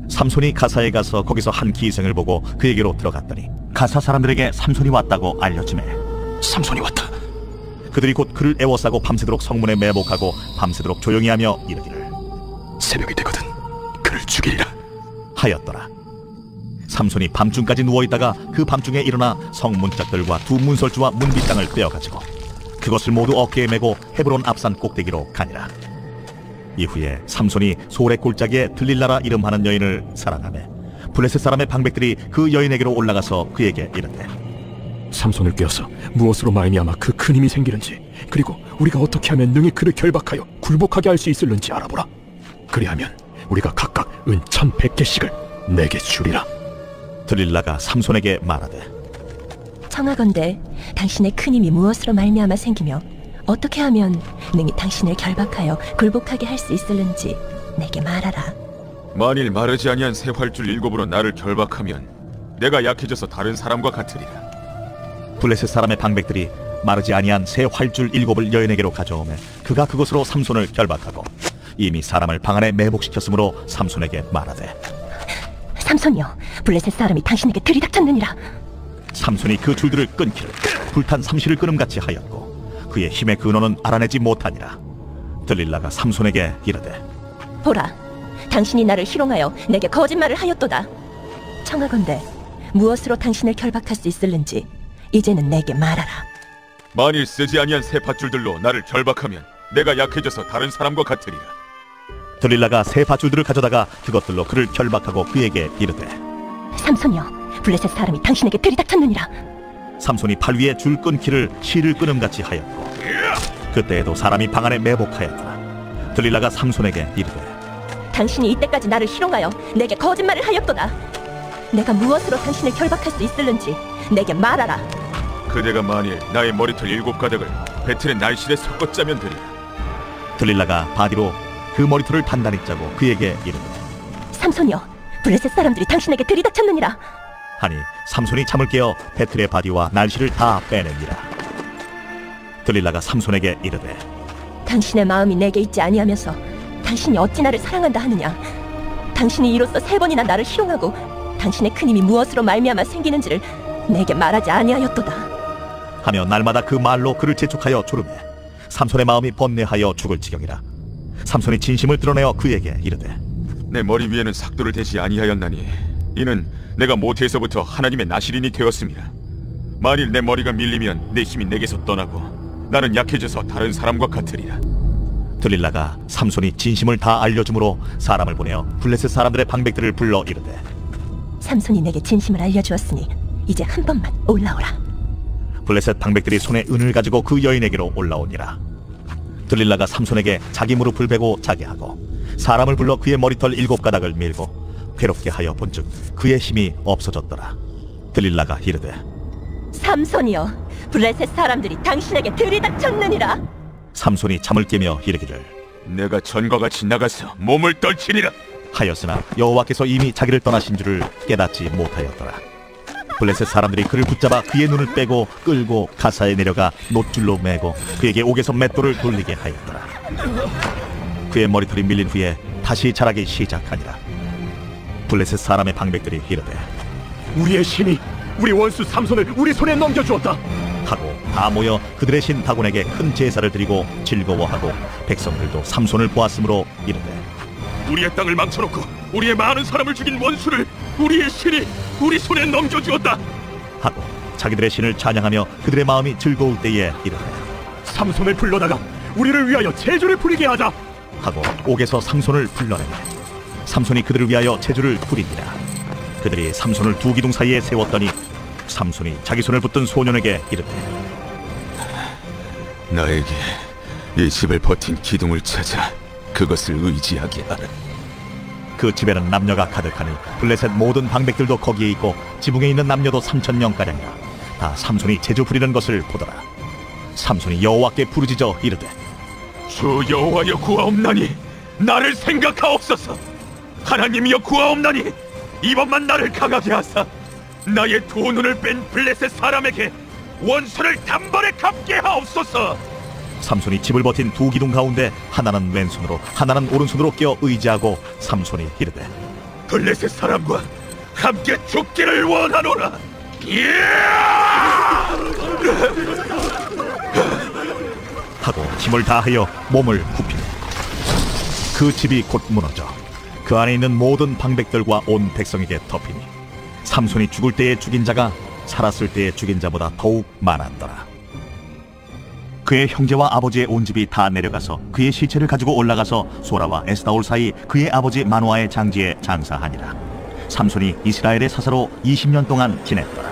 삼손이 가사에 가서 거기서 한 기생을 보고 그에게로 들어갔더니 가사 사람들에게 삼손이 왔다고 알려지매 삼손이 왔다. 그들이 곧 그를 애워싸고 밤새도록 성문에 매복하고 밤새도록 조용히 하며 이르기를 새벽이 되거든 그를 죽이리라 하였더라. 삼손이 밤중까지 누워있다가 그 밤중에 일어나 성문짝들과 두 문설주와 문빗장을 빼어가지고 그것을 모두 어깨에 메고 헤브론 앞산 꼭대기로 가니라. 이후에 삼손이 소래 골짜기에 들릴라라 이름하는 여인을 사랑하며 블레셋 사람의 방백들이 그 여인에게로 올라가서 그에게 이르되 삼손을 꿰어서 무엇으로 말미암아 그 큰 힘이 생기는지, 그리고 우리가 어떻게 하면 능히 그를 결박하여 굴복하게 할 수 있을는지 알아보라. 그리하면 우리가 각각 은 1,100개씩을 내게 주리라. 들릴라가 삼손에게 말하되 청하건대 당신의 큰 힘이 무엇으로 말미암아 생기며 어떻게 하면 능히 당신을 결박하여 굴복하게 할 수 있을는지 내게 말하라. 만일 마르지 아니한 새 활줄 7으로 나를 결박하면 내가 약해져서 다른 사람과 같으리라. 블레셋 사람의 방백들이 마르지 아니한 새 활줄 7을 여인에게로 가져오매 그가 그것으로 삼손을 결박하고 이미 사람을 방 안에 매복시켰으므로 삼손에게 말하되 삼손이여, 블레셋 사람이 당신에게 들이닥쳤느니라. 삼손이 그 줄들을 끊기를 불탄 삼시를 끊음같이 하였고 그의 힘의 근원은 알아내지 못하니라. 들릴라가 삼손에게 이르되 보라, 당신이 나를 희롱하여 내게 거짓말을 하였도다. 청하건대 무엇으로 당신을 결박할 수 있을는지 이제는 내게 말하라. 만일 쓰지 아니한 새 밧줄들로 나를 결박하면 내가 약해져서 다른 사람과 같으리라. 들릴라가 새 밧줄들을 가져다가 그것들로 그를 결박하고 그에게 이르되 삼손이여, 블레셋 사람이 당신에게 들이닥쳤느니라. 삼손이 팔 위에 줄 끊기를 실을 끊음같이 하였고 그때에도 사람이 방 안에 매복하였더라. 들릴라가 삼손에게 이르되 당신이 이때까지 나를 희롱하여 내게 거짓말을 하였도다. 내가 무엇으로 당신을 결박할 수 있을는지 내게 말하라. 그대가 만일 나의 머리털 7가닥을 배틀의 날실에 섞어 짜면 되리라. 들릴라가 바디로 그 머리털을 단단히 짜고 그에게 이르되 삼손이여, 블레셋 사람들이 당신에게 들이닥쳤느니라. 하니 삼손이 잠을 깨어 배틀의 바디와 날씨를 다 빼냅니다. 들릴라가 삼손에게 이르되 당신의 마음이 내게 있지 아니하면서 당신이 어찌 나를 사랑한다 하느냐. 당신이 이로써 3번이나 나를 희롱하고 당신의 큰 힘이 무엇으로 말미암아 생기는지를 내게 말하지 아니하였도다 하며 날마다 그 말로 그를 재촉하여 조르매 삼손의 마음이 번뇌하여 죽을 지경이라. 삼손이 진심을 드러내어 그에게 이르되 내 머리 위에는 삭도를 대지 아니하였나니 이는 내가 모태에서부터 하나님의 나실인이 되었습니다. 만일 내 머리가 밀리면 내 힘이 내게서 떠나고 나는 약해져서 다른 사람과 같으리라. 들릴라가 삼손이 진심을 다 알려주므로 사람을 보내어 블레셋 사람들의 방백들을 불러 이르되 삼손이 내게 진심을 알려주었으니 이제 한 번만 올라오라. 블레셋 방백들이 손에 은을 가지고 그 여인에게로 올라오니라. 들릴라가 삼손에게 자기 무릎을 베고 자게 하고 사람을 불러 그의 머리털 7가닥을 밀고 괴롭게 하여 본즉 그의 힘이 없어졌더라. 들릴라가 이르되 삼손이여, 블레셋 사람들이 당신에게 들이닥쳤느니라. 삼손이 잠을 깨며 이르기를 내가 전과 같이 나가서 몸을 떨치리라 하였으나 여호와께서 이미 자기를 떠나신 줄을 깨닫지 못하였더라. 블레셋 사람들이 그를 붙잡아 그의 눈을 빼고 끌고 가사에 내려가 놋줄로 매고 그에게 옥에서 맷돌을 돌리게 하였더라. 그의 머리털이 밀린 후에 다시 자라기 시작하니라. 블레셋 사람의 방백들이 이르되 우리의 신이 우리 원수 삼손을 우리 손에 넘겨주었다 하고 다 모여 그들의 신 다곤에게 큰 제사를 드리고 즐거워하고 백성들도 삼손을 보았으므로 이르되 우리의 땅을 망쳐놓고 우리의 많은 사람을 죽인 원수를 우리의 신이 우리 손에 넘겨주었다 하고 자기들의 신을 찬양하며 그들의 마음이 즐거울 때에 이르되 삼손을 불러다가 우리를 위하여 제주를 부리게 하자 하고 옥에서 삼손을 불러내매 삼손이 그들을 위하여 제주를 부리니라. 그들이 삼손을 두 기둥 사이에 세웠더니 삼손이 자기 손을 붙든 소년에게 이르되 나에게 이 집을 버틴 기둥을 찾아 그것을 의지하게 하라. 그 집에는 남녀가 가득하니 블레셋 모든 방백들도 거기에 있고 지붕에 있는 남녀도 3,000명가량이라. 다 삼손이 제주 부리는 것을 보더라. 삼손이 여호와께 부르짖어 이르되 주 여호와여 구하옵나니 나를 생각하옵소서. 하나님이여 구하옵나니 이번만 나를 강하게 하사 나의 두 눈을 뺀 블레셋 사람에게 원수를 단번에 갚게 하옵소서. 삼손이 집을 버틴 두 기둥 가운데 하나는 왼손으로 하나는 오른손으로 끼어 의지하고 삼손이 이르되 블레셋 사람과 함께 죽기를 원하노라. 하고 힘을 다하여 몸을 굽히며 그 집이 곧 무너져 그 안에 있는 모든 방백들과 온 백성에게 덮이니 삼손이 죽을 때에 죽인 자가 살았을 때에 죽인 자보다 더욱 많았더라. 그의 형제와 아버지의 온 집이 다 내려가서 그의 시체를 가지고 올라가서 소라와 에스다올 사이 그의 아버지 마노아의 장지에 장사하니라. 삼손이 이스라엘의 사사로 20년 동안 지냈더라.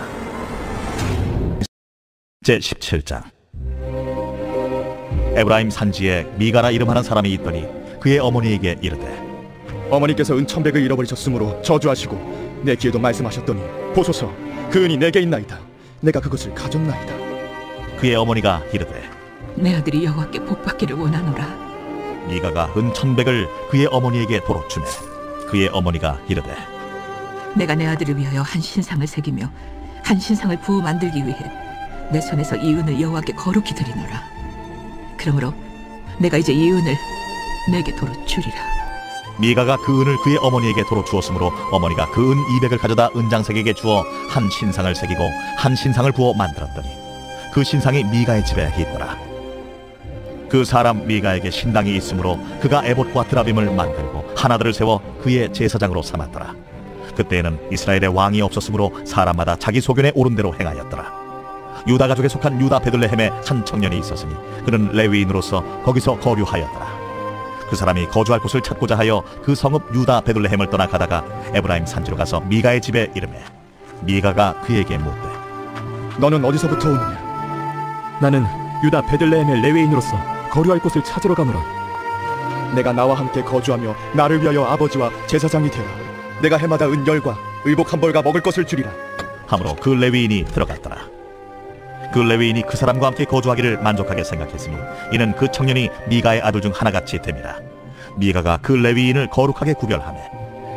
제17장. 에브라임 산지에 미가라 이름하는 사람이 있더니 그의 어머니에게 이르되 어머니께서 은 1,100을 잃어버리셨으므로 저주하시고 내 귀에도 말씀하셨더니 보소서 그 은이 내게 있나이다. 내가 그것을 가졌나이다. 그의 어머니가 이르되 내 아들이 여호와께 복받기를 원하노라. 미가가 은 1,100을 그의 어머니에게 도로 주매 그의 어머니가 이르되 내가 내 아들을 위하여 한 신상을 새기며 한 신상을 부어 만들기 위해 내 손에서 이 은을 여호와께 거룩히 드리노라. 그러므로 내가 이제 이 은을 내게 도로 주리라. 미가가 그 은을 그의 어머니에게 도로 주었으므로 어머니가 그 은 200을 가져다 은장색에게 주어 한 신상을 새기고 한 신상을 부어 만들었더니 그 신상이 미가의 집에 있더라. 그 사람 미가에게 신당이 있으므로 그가 에봇과 드라빔을 만들고 하나들을 세워 그의 제사장으로 삼았더라. 그때에는 이스라엘의 왕이 없었으므로 사람마다 자기 소견에 오른 대로 행하였더라. 유다 가족에 속한 유다 베들레헴에 한 청년이 있었으니 그는 레위인으로서 거기서 거류하였더라. 그 사람이 거주할 곳을 찾고자 하여 그 성읍 유다 베들레헴을 떠나 가다가 에브라임 산지로 가서 미가의 집에 이르매 미가가 그에게 묻되 너는 어디서부터 오느냐? 나는 유다 베들레헴의 레위인으로서 거류할 곳을 찾으러 가노라. 내가 나와 함께 거주하며 나를 위하여 아버지와 제사장이 되라. 내가 해마다 은 10과 의복 한 벌과 먹을 것을 주리라. 하므로 그 레위인이 들어갔더라. 그 레위인이 그 사람과 함께 거주하기를 만족하게 생각했으니 이는 그 청년이 미가의 아들 중 하나같이 됨이라. 미가가 그 레위인을 거룩하게 구별하매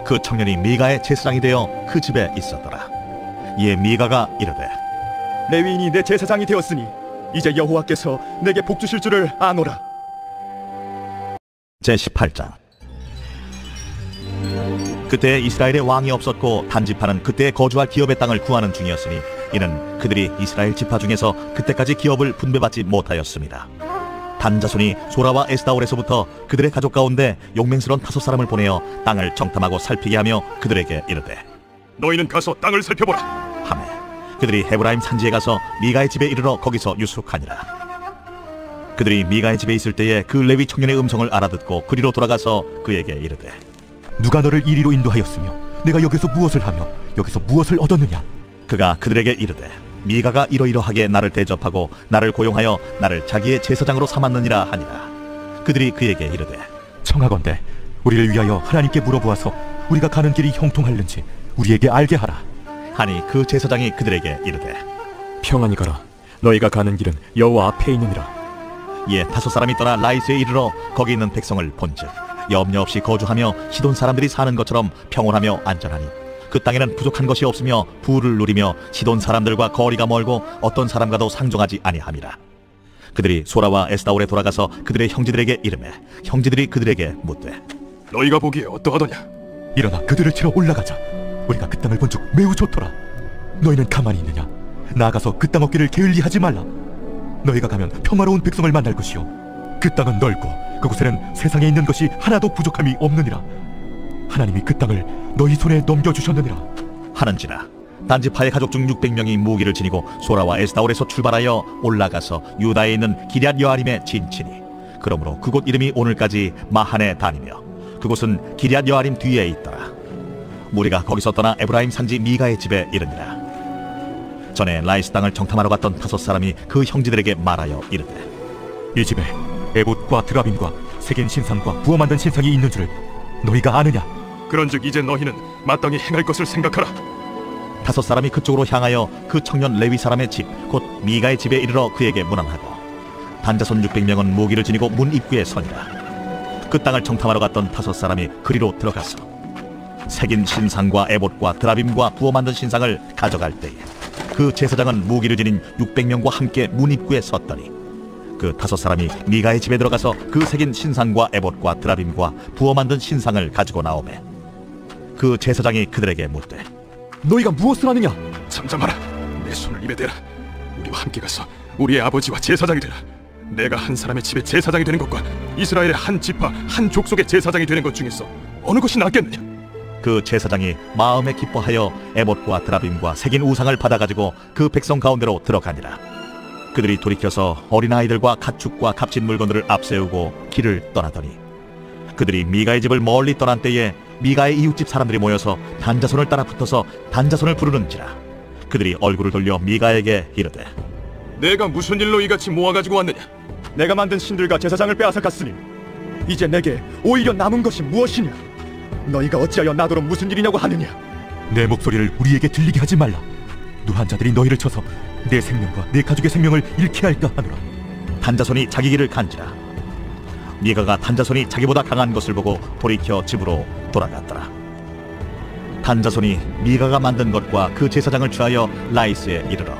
그 청년이 미가의 제사장이 되어 그 집에 있었더라. 이에 미가가 이르되 레위인이 내 제사장이 되었으니 이제 여호와께서 내게 복 주실 줄을 아노라. 제18장. 그때 이스라엘의 왕이 없었고 단지파는 그때 거주할 기업의 땅을 구하는 중이었으니 이는 그들이 이스라엘 지파 중에서 그때까지 기업을 분배받지 못하였습니다. 단자손이 소라와 에스다올에서부터 그들의 가족 가운데 용맹스러운 5사람을 보내어 땅을 정탐하고 살피게 하며 그들에게 이르되 너희는 가서 땅을 살펴보라. 하매 그들이 헤브라임 산지에 가서 미가의 집에 이르러 거기서 유숙하니라. 그들이 미가의 집에 있을 때에 그 레위 청년의 음성을 알아듣고 그리로 돌아가서 그에게 이르되 누가 너를 이리로 인도하였으며 내가 여기서 무엇을 하며 여기서 무엇을 얻었느냐? 그가 그들에게 이르되 미가가 이러이러하게 나를 대접하고 나를 고용하여 나를 자기의 제사장으로 삼았느니라 하니라. 그들이 그에게 이르되 청하건대 우리를 위하여 하나님께 물어보아서 우리가 가는 길이 형통할는지 우리에게 알게 하라. 하니 그 제사장이 그들에게 이르되 평안히 가라. 너희가 가는 길은 여호와 앞에 있느니라. 이에 5사람이 떠나 라이스에 이르러 거기 있는 백성을 본즉 염려 없이 거주하며 시돈 사람들이 사는 것처럼 평온하며 안전하니 그 땅에는 부족한 것이 없으며 부를 누리며 시돈 사람들과 거리가 멀고 어떤 사람과도 상종하지 아니함이라. 그들이 소라와 에스다올에 돌아가서 그들의 형제들에게 이르매 형제들이 그들에게 묻되 너희가 보기에 어떠하더냐? 일어나 그들을 치러 올라가자. 우리가 그 땅을 본즉 매우 좋더라. 너희는 가만히 있느냐? 나아가서 그 땅 얻기를 게을리하지 말라. 너희가 가면 평화로운 백성을 만날 것이요 그 땅은 넓고 그곳에는 세상에 있는 것이 하나도 부족함이 없느니라. 하나님이 그 땅을 너희 손에 넘겨주셨느니라 하는지라. 단지파의 가족 중 600명이 무기를 지니고 소라와 에스다올에서 출발하여 올라가서 유다에 있는 기럇 여아림에 진치니 그러므로 그곳 이름이 오늘까지 마하네 다니며 그곳은 기럇 여아림 뒤에 있더라. 무리가 거기서 떠나 에브라임 산지 미가의 집에 이르니라. 전에 라이스 땅을 정탐하러 갔던 5사람이 그 형제들에게 말하여 이르되 이 집에 에봇과 드라빔과 새긴 신상과 부어 만든 신상이 있는 줄을 너희가 아느냐? 그런즉 이제 너희는 마땅히 행할 것을 생각하라. 5사람이 그쪽으로 향하여 그 청년 레위 사람의 집 곧 미가의 집에 이르러 그에게 문안하고 단자손 600명은 무기를 지니고 문 입구에 서니라. 그 땅을 정탐하러 갔던 5사람이 그리로 들어가서 새긴 신상과 에봇과 드라빔과 부어 만든 신상을 가져갈 때에 그 제사장은 무기를 지닌 600명과 함께 문 입구에 섰더니 그 5사람이 미가의 집에 들어가서 그 새긴 신상과 에봇과 드라빔과 부어 만든 신상을 가지고 나오매 그 제사장이 그들에게 묻되 너희가 무엇을 하느냐? 잠잠하라. 내 손을 입에 대라. 우리와 함께 가서 우리의 아버지와 제사장이 되라. 내가 한 사람의 집에 제사장이 되는 것과 이스라엘의 한 지파 한 족속의 제사장이 되는 것 중에서 어느 것이 낫겠느냐? 그 제사장이 마음에 기뻐하여 에봇과 드라빔과 새긴 우상을 받아가지고 그 백성 가운데로 들어가니라. 그들이 돌이켜서 어린아이들과 가축과 값진 물건들을 앞세우고 길을 떠나더니 그들이 미가의 집을 멀리 떠난 때에 미가의 이웃집 사람들이 모여서 단자손을 따라 붙어서 단자손을 부르는지라. 그들이 얼굴을 돌려 미가에게 이르되 내가 무슨 일로 이같이 모아가지고 왔느냐? 내가 만든 신들과 제사장을 빼앗아갔으니 이제 내게 오히려 남은 것이 무엇이냐? 너희가 어찌하여 나더러 무슨 일이냐고 하느냐? 내 목소리를 우리에게 들리게 하지 말라. 노한 자들이 너희를 쳐서 내 생명과 내 가족의 생명을 잃게 할까 하노라. 단자손이 자기 길을 간지라. 미가가 단자손이 자기보다 강한 것을 보고 돌이켜 집으로 돌아갔더라. 단자손이 미가가 만든 것과 그 제사장을 취하여 라이스에 이르러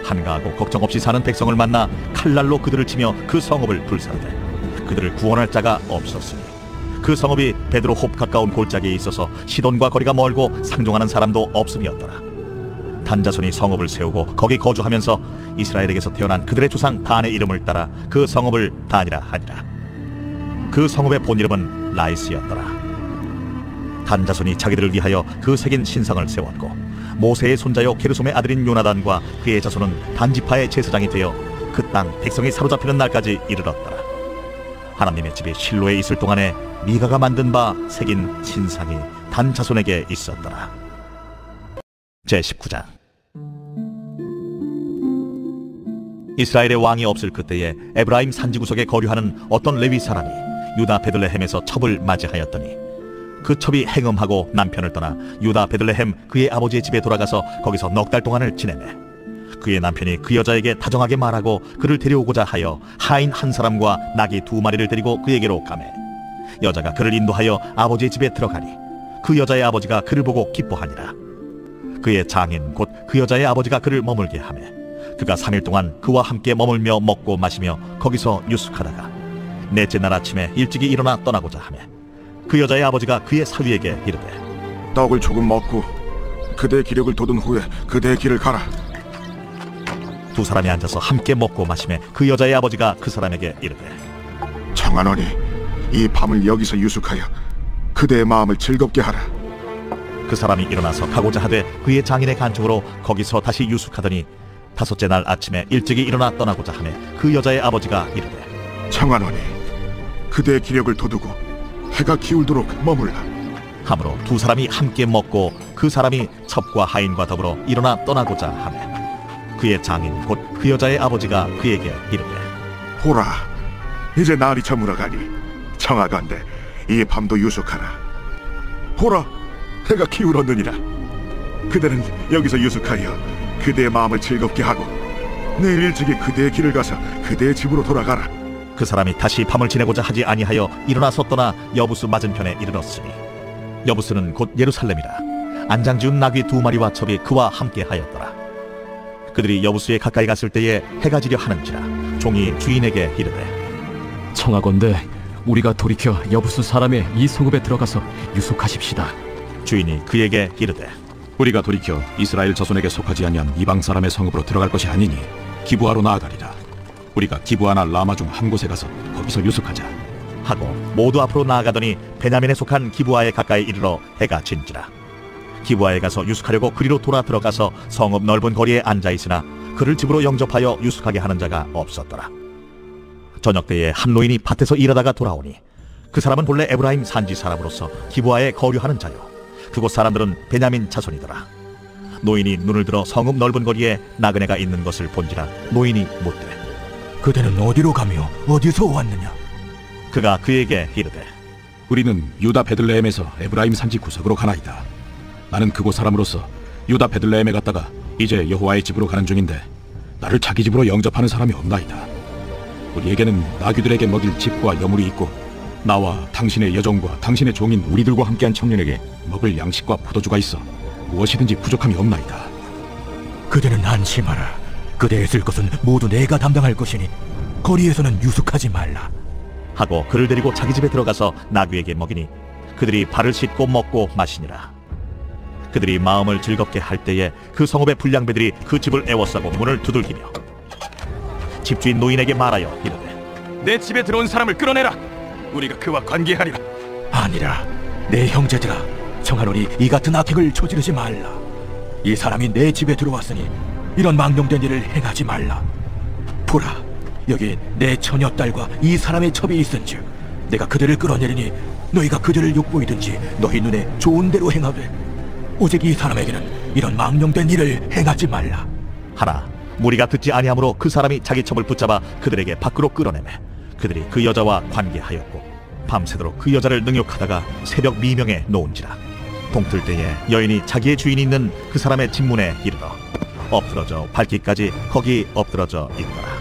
한가하고 걱정 없이 사는 백성을 만나 칼날로 그들을 치며 그 성읍을 불사르되 그들을 구원할 자가 없었으니 그 성읍이 베드로홉 가까운 골짜기에 있어서 시돈과 거리가 멀고 상종하는 사람도 없음이었더라. 단자손이 성읍을 세우고 거기 거주하면서 이스라엘에게서 태어난 그들의 조상 단의 이름을 따라 그 성읍을 단이라 하니라. 그 성읍의 본 이름은 라이스였더라. 단자손이 자기들을 위하여 그 새긴 신상을 세웠고 모세의 손자요 게르솜의 아들인 요나단과 그의 자손은 단지파의 제사장이 되어 그 땅 백성이 사로잡히는 날까지 이르렀더라. 하나님의 집이 실로에 있을 동안에 미가가 만든 바 새긴 신상이 단 자손에게 있었더라. 제19장. 이스라엘의 왕이 없을 그때에 에브라임 산지 구석에 거류하는 어떤 레위 사람이 유다 베들레헴에서 첩을 맞이하였더니 그 첩이 행음하고 남편을 떠나 유다 베들레헴 그의 아버지의 집에 돌아가서 거기서 넉 달 동안을 지내매 그의 남편이 그 여자에게 다정하게 말하고 그를 데려오고자 하여 하인 한 사람과 나귀 2마리를 데리고 그에게로 가매 여자가 그를 인도하여 아버지의 집에 들어가니 그 여자의 아버지가 그를 보고 기뻐하니라. 그의 장인 곧 그 여자의 아버지가 그를 머물게 하매 그가 3일 동안 그와 함께 머물며 먹고 마시며 거기서 유숙하다가 넷째 날 아침에 일찍이 일어나 떠나고자 하매 그 여자의 아버지가 그의 사위에게 이르되 떡을 조금 먹고 그대의 기력을 돋은 후에 그대의 길을 가라. 두 사람이 앉아서 함께 먹고 마시매 그 여자의 아버지가 그 사람에게 이르되 청하노니 이 밤을 여기서 유숙하여 그대의 마음을 즐겁게 하라. 그 사람이 일어나서 가고자 하되 그의 장인의 간청으로 거기서 다시 유숙하더니 5째 날 아침에 일찍이 일어나 떠나고자 하매 그 여자의 아버지가 이르되 청하노니 그대의 기력을 돋우고 해가 기울도록 머물라. 하므로 두 사람이 함께 먹고 그 사람이 첩과 하인과 더불어 일어나 떠나고자 하매 그의 장인 곧 그 여자의 아버지가 그에게 이르되 보라, 이제 날이 저물어가니 청하건대 이 밤도 유숙하라. 보라, 해가 기울었느니라. 그대는 여기서 유숙하여 그대의 마음을 즐겁게 하고 내일 일찍이 그대의 길을 가서 그대의 집으로 돌아가라. 그 사람이 다시 밤을 지내고자 하지 아니하여 일어나서 떠나 여부스 맞은편에 이르렀으니 여부스는 곧 예루살렘이라. 안장 지은 나귀 2마리와 첩이 그와 함께 하였더라. 그들이 여부스에 가까이 갔을 때에 해가 지려 하는지라 종이 주인에게 이르되 청하건대 우리가 돌이켜 여부스 사람의 이 성읍에 들어가서 유숙하십시다. 주인이 그에게 이르되 우리가 돌이켜 이스라엘 자손에게 속하지 아니한 이방 사람의 성읍으로 들어갈 것이 아니니 기브아로 나아가리라. 우리가 기브아나 라마 중 한 곳에 가서 거기서 유숙하자 하고 모두 앞으로 나아가더니 베냐민에 속한 기브아에 가까이 이르러 해가 진지라. 기브아에 가서 유숙하려고 그리로 돌아 들어가서 성읍 넓은 거리에 앉아 있으나 그를 집으로 영접하여 유숙하게 하는 자가 없었더라. 저녁 때에 한 노인이 밭에서 일하다가 돌아오니 그 사람은 본래 에브라임 산지 사람으로서 기브아에 거류하는 자요 그곳 사람들은 베냐민 자손이더라. 노인이 눈을 들어 성읍 넓은 거리에 나그네가 있는 것을 본지라 노인이 묻되 그대는 어디로 가며 어디서 왔느냐? 그가 그에게 이르되 우리는 유다 베들레헴에서 에브라임 산지 구석으로 가나이다. 나는 그곳 사람으로서 유다 베들레헴에 갔다가 이제 여호와의 집으로 가는 중인데 나를 자기 집으로 영접하는 사람이 없나이다. 우리에게는 나귀들에게 먹일 집과 여물이 있고 나와 당신의 여종과 당신의 종인 우리들과 함께한 청년에게 먹을 양식과 포도주가 있어 무엇이든지 부족함이 없나이다. 그대는 안심하라. 그대의 쓸 것은 모두 내가 담당할 것이니 거리에서는 유숙하지 말라. 하고 그를 데리고 자기 집에 들어가서 나귀에게 먹이니 그들이 발을 씻고 먹고 마시니라. 그들이 마음을 즐겁게 할 때에 그 성읍의 불량배들이 그 집을 애워싸고 문을 두들기며 집주인 노인에게 말하여 이르되 내 집에 들어온 사람을 끌어내라. 우리가 그와 관계하리라. 아니라 내 형제들아, 청하노니 이 같은 악행을 저지르지 말라. 이 사람이 내 집에 들어왔으니 이런 망령된 일을 행하지 말라. 보라, 여기 내 처녀 딸과 이 사람의 첩이 있은즉 내가 그들을 끌어내리니 너희가 그들을 욕보이든지 너희 눈에 좋은 대로 행하되 오직 이 사람에게는 이런 망령된 일을 행하지 말라. 하나 무리가 듣지 아니하므로 그 사람이 자기 첩을 붙잡아 그들에게 밖으로 끌어내매 그들이 그 여자와 관계하였고 밤새도록 그 여자를 능욕하다가 새벽 미명에 놓은지라. 동틀 때에 여인이 자기의 주인이 있는 그 사람의 집문에 이르러 엎드러져 밟기까지 거기 엎드러져 있더라.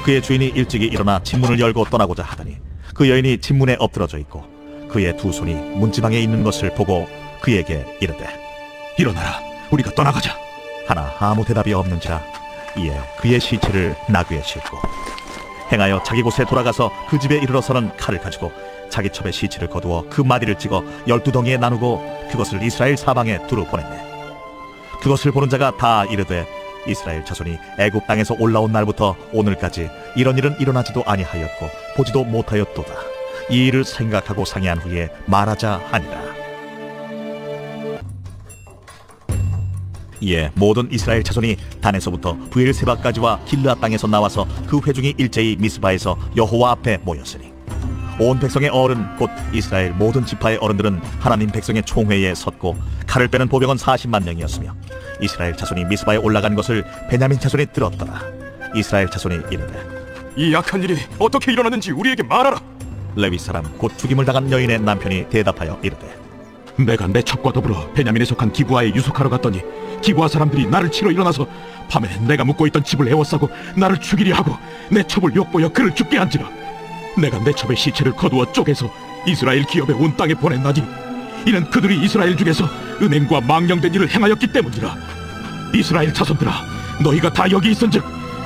그의 주인이 일찍이 일어나 집문을 열고 떠나고자 하더니 그 여인이 집문에 엎드러져 있고 그의 두 손이 문지방에 있는 것을 보고 그에게 이르되 일어나라, 우리가 떠나가자. 하나 아무 대답이 없는지라. 이에 그의 시체를 나귀에 싣고 행하여 자기 곳에 돌아가서 그 집에 이르러서는 칼을 가지고 자기 첩의 시체를 거두어 그 마디를 찍어 12덩이에 나누고 그것을 이스라엘 사방에 두루 보냈네. 그것을 보는 자가 다 이르되 이스라엘 자손이 애굽 땅에서 올라온 날부터 오늘까지 이런 일은 일어나지도 아니하였고 보지도 못하였도다. 이 일을 생각하고 상의한 후에 말하자 하니라. 이에 모든 이스라엘 자손이 단에서부터 브엘세바까지와 길르앗 땅에서 나와서 그 회중이 일제히 미스바에서 여호와 앞에 모였으니 온 백성의 어른 곧 이스라엘 모든 지파의 어른들은 하나님 백성의 총회에 섰고 칼을 빼는 보병은 40만 명이었으며 이스라엘 자손이 미스바에 올라간 것을 베냐민 자손이 들었더라. 이스라엘 자손이 이르되 이 악한 일이 어떻게 일어났는지 우리에게 말하라. 레위 사람 곧 죽임을 당한 여인의 남편이 대답하여 이르되 내가 내 첩과 더불어 베냐민에 속한 기브아에 유숙하러 갔더니 기브아 사람들이 나를 치러 일어나서 밤에 내가 묵고 있던 집을 애워싸고 나를 죽이려 하고 내 첩을 욕보여 그를 죽게 한지라. 내가 내 첩의 시체를 거두어 쪼개서 이스라엘 기업의 온 땅에 보냈나니 이는 그들이 이스라엘 중에서 은행과 망령된 일을 행하였기 때문이라. 이스라엘 자손들아, 너희가 다 여기 있은즉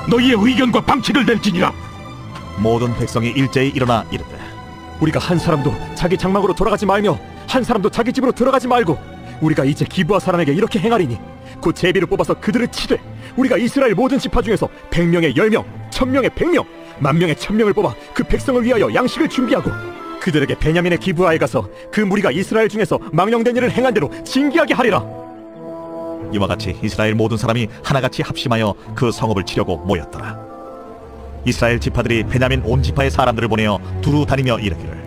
너희의 의견과 방책을 낼지니라. 모든 백성이 일제히 일어나 이르되 우리가 한 사람도 자기 장막으로 돌아가지 말며 한 사람도 자기 집으로 들어가지 말고 우리가 이제 기브아 사람에게 이렇게 행하리니 곧 제비를 뽑아서 그들을 치되 우리가 이스라엘 모든 지파 중에서 100명에 10명, 1000명에 100명, 10,000명에 1000명을 뽑아 그 백성을 위하여 양식을 준비하고 그들에게 베냐민의 기브아에 가서 그 무리가 이스라엘 중에서 망령된 일을 행한 대로 징계하게 하리라. 이와 같이 이스라엘 모든 사람이 하나같이 합심하여 그 성읍을 치려고 모였더라. 이스라엘 지파들이 베냐민 온 지파의 사람들을 보내어 두루 다니며 이르기를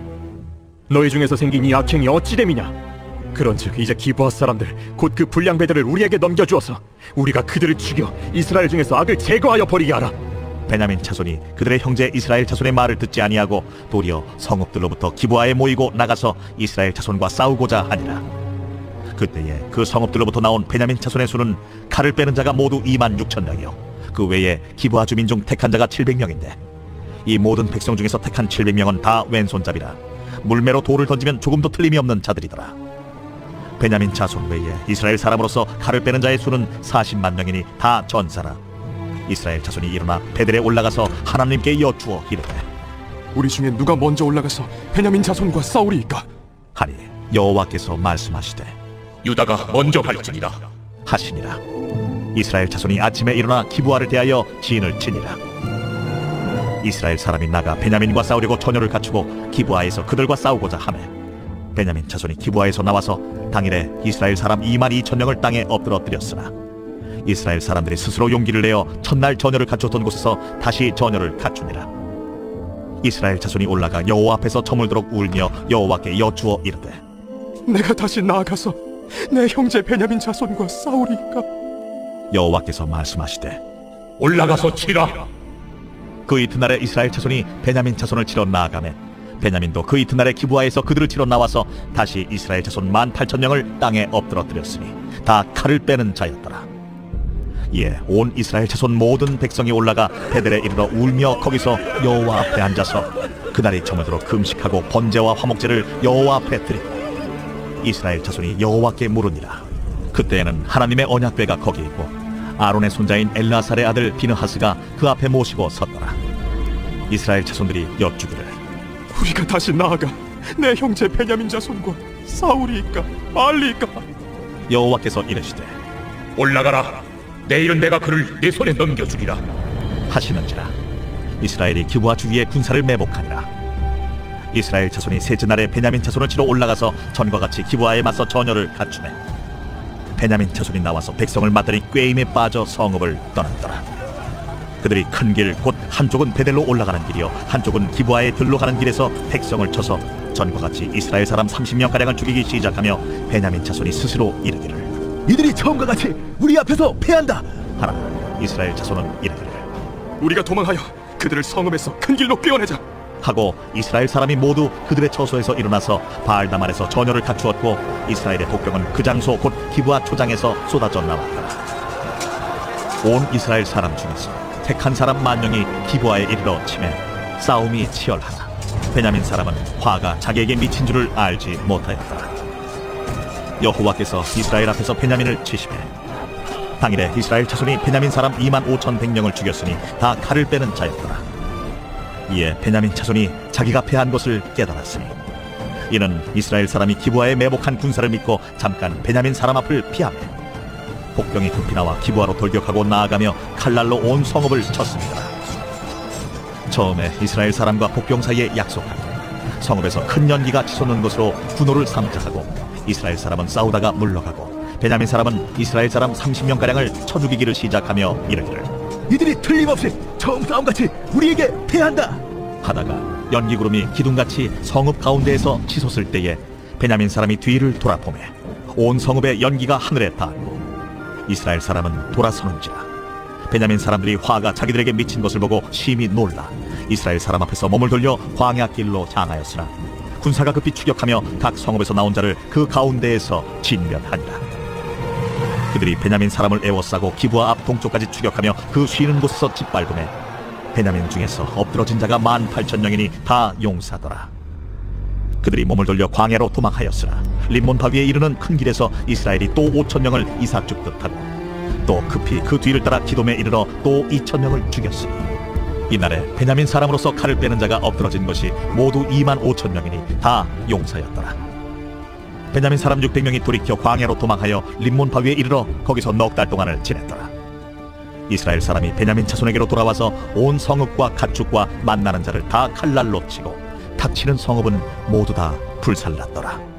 너희 중에서 생긴 이 악행이 어찌 됨이냐. 그런즉 이제 기브아 사람들 곧 그 불량배들을 우리에게 넘겨주어서 우리가 그들을 죽여 이스라엘 중에서 악을 제거하여 버리게 하라. 베냐민 자손이 그들의 형제 이스라엘 자손의 말을 듣지 아니하고 도리어 성읍들로부터 기브아에 모이고 나가서 이스라엘 자손과 싸우고자 하니라. 그때에 그 성읍들로부터 나온 베냐민 자손의 수는 칼을 빼는 자가 모두 26,000명이요 그 외에 기브아 주민 중 택한 자가 700명인데 이 모든 백성 중에서 택한 700명은 다 왼손잡이라 물매로 돌을 던지면 조금도 틀림이 없는 자들이더라. 베냐민 자손 외에 이스라엘 사람으로서 칼을 빼는 자의 수는 40만 명이니 다 전사라. 이스라엘 자손이 일어나 베델에 올라가서 하나님께 여쭈어 이르되 우리 중에 누가 먼저 올라가서 베냐민 자손과 싸우리이까 하니 여호와께서 말씀하시되 유다가 먼저 갈지니라 하시니라. 이스라엘 자손이 아침에 일어나 기브아를 대하여 진을 치니라. 이스라엘 사람이 나가 베냐민과 싸우려고 전열을 갖추고 기브아에서 그들과 싸우고자 하매 베냐민 자손이 기브아에서 나와서 당일에 이스라엘 사람 22,000명을 땅에 엎드러뜨렸으나 이스라엘 사람들이 스스로 용기를 내어 첫날 전열을 갖췄던 곳에서 다시 전열을 갖추니라. 이스라엘 자손이 올라가 여호와 앞에서 저물도록 울며 여호와께 여쭈어 이르되 내가 다시 나아가서 내 형제 베냐민 자손과 싸우리이까. 여호와께서 말씀하시되 올라가서 치라. 그 이튿날에 이스라엘 자손이 베냐민 자손을 치러 나아가매 베냐민도 그 이튿날에 기브아에서 그들을 치러 나와서 다시 이스라엘 자손 18,000명을 땅에 엎드러뜨렸으니 다 칼을 빼는 자였더라. 이에 온 이스라엘 자손 모든 백성이 올라가 베델에 이르러 울며 거기서 여호와 앞에 앉아서 그날이 저물도록 금식하고 번제와 화목제를 여호와 앞에 드리고 이스라엘 자손이 여호와께 물으니라. 그때에는 하나님의 언약궤가 거기 있고 아론의 손자인 엘라살의 아들 비느하스가 그 앞에 모시고 섰더라. 이스라엘 자손들이 여쭈기를 우리가 다시 나아가 내 형제 베냐민 자손과 싸우리이까 말리이까. 여호와께서 이르시되 올라가라. 내일은 내가 그를 네 손에 넘겨주리라 하시는지라. 이스라엘이 기브아 주위에 군사를 매복하니라. 이스라엘 자손이 셋째 날에 베냐민 자손을 치러 올라가서 전과 같이 기브아에 맞서 전열을 갖추매 베냐민 자손이 나와서 백성을 맞더니 꾀임에 빠져 성읍을 떠났더라. 그들이 큰 길 곧 한쪽은 베델로 올라가는 길이요 한쪽은 기브아에 들로 가는 길에서 백성을 쳐서 전과 같이 이스라엘 사람 30명가량을 죽이기 시작하며 베냐민 자손이 스스로 이르기를 이들이 처음과 같이 우리 앞에서 패한다 하나. 이스라엘 자손은 이르기를 우리가 도망하여 그들을 성읍에서 큰 길로 꿰어내자 하고 이스라엘 사람이 모두 그들의 처소에서 일어나서 바알다말에서 전열을 갖추었고 이스라엘의 복병은 그 장소 곧 기브아 초장에서 쏟아져 나왔더라. 온 이스라엘 사람 중에서 택한 사람 10,000명이 기브아에 이르러 치매 싸움이 치열하다. 베냐민 사람은 화가 자기에게 미친 줄을 알지 못하였더라. 여호와께서 이스라엘 앞에서 베냐민을 치시매 당일에 이스라엘 자손이 베냐민 사람 25,100명을 죽였으니 다 칼을 빼는 자였더라. 이에 베냐민 자손이 자기가 패한 것을 깨달았으니 이는 이스라엘 사람이 기브아에 매복한 군사를 믿고 잠깐 베냐민 사람 앞을 피하며 복병이 급히 나와 기브아로 돌격하고 나아가며 칼날로 온 성읍을 쳤습니다. 처음에 이스라엘 사람과 복병 사이에 약속하니 성읍에서 큰 연기가 치솟는 것으로 분노를 삼자 하고 이스라엘 사람은 싸우다가 물러가고 베냐민 사람은 이스라엘 사람 30명가량을 쳐 죽이기를 시작하며 이르기를 이들이 틀림없이 처음 싸움같이 우리에게 패한다 하다가 연기구름이 기둥같이 성읍 가운데에서 치솟을 때에 베냐민 사람이 뒤를 돌아보매 온 성읍의 연기가 하늘에 닿았고 이스라엘 사람은 돌아서는지라. 베냐민 사람들이 화가 자기들에게 미친 것을 보고 심히 놀라 이스라엘 사람 앞에서 몸을 돌려 광야 길로 향하였으나 군사가 급히 추격하며 각 성읍에서 나온 자를 그 가운데에서 진멸하니라. 그들이 베냐민 사람을 에워싸고 기브아 앞 동쪽까지 추격하며 그 쉬는 곳에서 짓밟음에 베냐민 중에서 엎드러진 자가 18,000명이니 다 용사더라. 그들이 몸을 돌려 광야로 도망하였으나 림몬 바위에 이르는 큰 길에서 이스라엘이 또 5,000명을 이삭죽듯 하고 또 급히 그 뒤를 따라 기돔에 이르러 또 2,000명을 죽였으니 이날에 베냐민 사람으로서 칼을 빼는 자가 엎드러진 것이 모두 25,000명이니 다 용사였더라. 베냐민 사람 600명이 돌이켜 광야로 도망하여 림몬 바위에 이르러 거기서 넉 달 동안을 지냈더라. 이스라엘 사람이 베냐민 자손에게로 돌아와서 온 성읍과 가축과 만나는 자를 다 칼날로 치고 닥치는 성읍은 모두 다 불살랐더라.